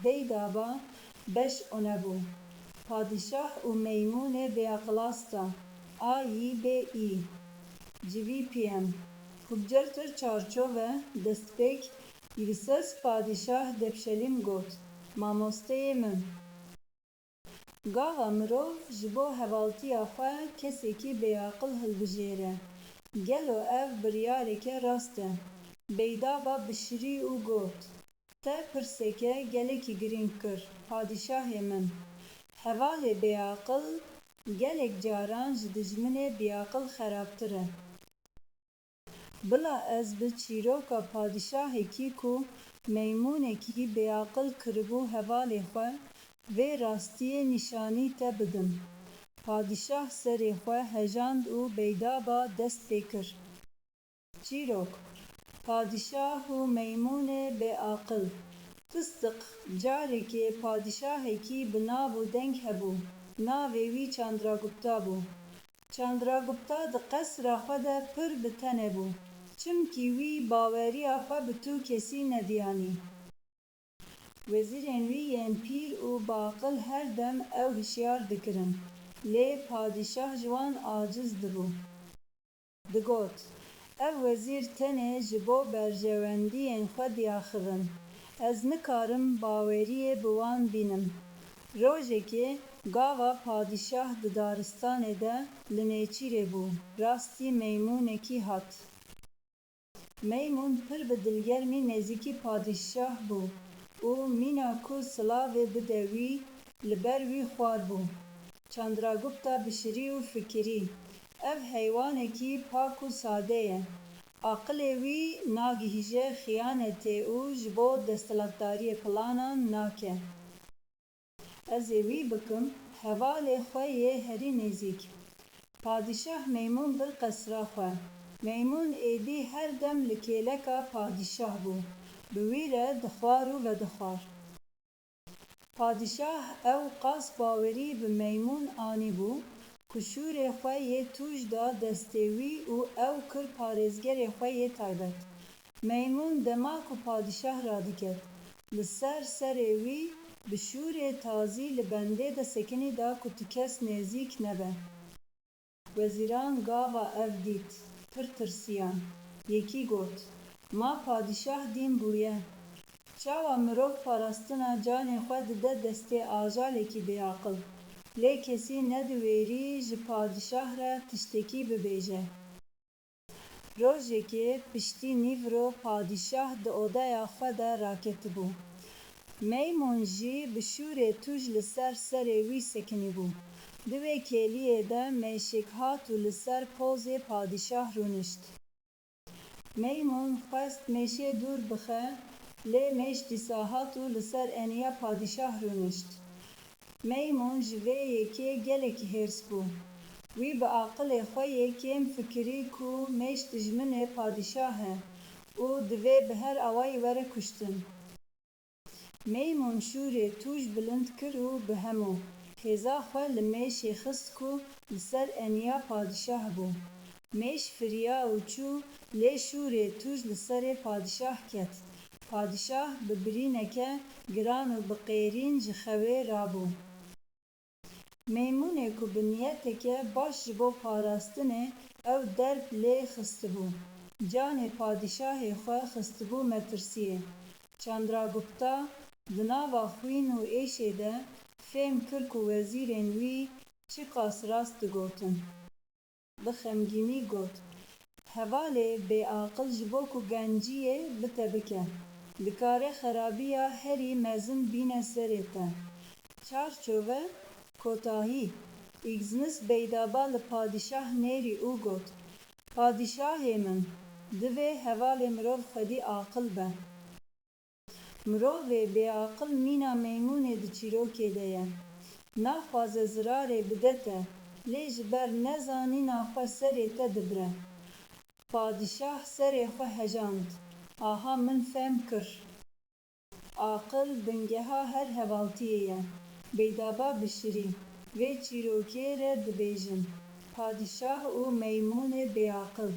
Deydaba beş onebu. Padişah û Meymûne beaqilasta. Ayî bê-î. Civî pîem. Xubcertir çarçove destpêk li ser padişah depşelîm got: Mamosteyê min. Gava mirov ji bo hevaltiya xwe kesekî beaqil hilbijêre. Gelo ev biryareke rast e. Beydaba bişirî û got: Te pirseke gelekî girîng kir, padişahê min. Hevalê beaqil gelek caran ji dijminê biaqil xerabtir e. Bila ez bi çîroka padişahekî ku Meymûnekî beaqil kiribû hevalê xwe, vê rastiyê nîşanî te bidim. Padişah serê xwe hejand û Beydaba dest pê kir. Çîrok: Padişah û Meymûne beaqil. Pistik carekê padişahekî bi nav û deng hebû. Navê wî Chandragupta bû. Chandragupta di qesra xwe de pir bi tenê bû, çimkî wî baweriya xwe bi tu kesî nediyanî. Wezîrên wî yên pîr û baqil her dem ew hişyar dikirin, lê padişah ji wan aciz dibû. Digot: Ev wezîr tenê ji bo berjewendiyên xwe diaxivin. Ez nikarim baweriyê bi wan bînim. Rojekê gava padişah di daristanê de li nêçîrê bû. Rastî Meymûnekî hat. Meymûn pir bi dilgermî nêzîkî padişah bû û mîna ku silavê bide wî, li ber wî xwar bû. Chandragupta bişirî û fikirî: Ev heywanekî pak û sade ye. Aqilê wî nagihîje xiyanetê û ji bo desthilatdariyê planan nake. Ez ê wî bikim, hevalê xwe yê herî nêzik. Padişah Meymûn bir qesra xwe. Meymûn êdî her dem li kêleka padişah bû. Bi wî re dixwar û vedixwar. Padişah ew qas bawerî bi Meymûn anîbû ku şûrê xwe yê tûj da destê wî û ew kir parêzgerê xwe yê taybet. Meymûn dema ku padişah radiket, li ser serê wî bi şûrê tazî li bendê de sekinî da ku ti kes nêzik nebe. Wezîran gava ev dît, pir tirsiyan. Yekî got: Ma padişah dîn bûye. Çawa mirov parastina canê xwe dide destê ajalekî beaqil, lê kesî nediwêrî ji padişah re tiştekî bibêje. Rojekê piştî nîvro padişah di odaya xwe de raketibû. Meymûn jî bi şûrê tûj li ser serê wî sekinîbû. Di vê kêliyê de mêşek hat û li ser pozê padişah rûnişt. Meymûn xwest mêşê dûr bixe, lê mêş dîsa hat û li ser eniya padişah rûnişt. Meymûn ji vê yekê gelekî hêrs bû. Wî bi aqilê xwe yê kêm fikirî ku mêş dijminê padişah e û divê bi her awayî were kuştin. Meymûn şûrê tûj bilind kir û bi hemû hêza xwe li mêşê xist ku li ser eniya padişah bû. Mêş firiya û çû, lê şûrê tûj li serê padişah ket. Padişah bi birîneke giran û bi qêrîn ji xewê rabû. Meymûnê ku bi niyeteke baş ji bo parastinê ew derb lê xistibû, canê padişahê xwe xistibû metirsiyê. Chandragupta di nava xwîn û êşê de fêm kir ku wezîrên wî çi qas rast digotin. Bi xemgînî got: Hevalê beaqil ji bo ku genciyê bite bike. Dikare xerabiya herî mezin bîne serê te. Çarçove kotahî îgznis Beydaba li padişah nêrî û got: Padişahê min, divê hevalê mirov xwedî aqil be. Mirovê beaqil mîna Meymûnê di çîrokê de ye. Naxwaze zirarê bide te, lê ji ber nezanîna xwe serê te dibire. Padişah serê xwe hejand: Aha min fêm kir. Aqil bingeha her hevaltiyê ye. Beydaba bişirî, vê çîrokê re dibêjin: Padişah û Meymûnê beaqil.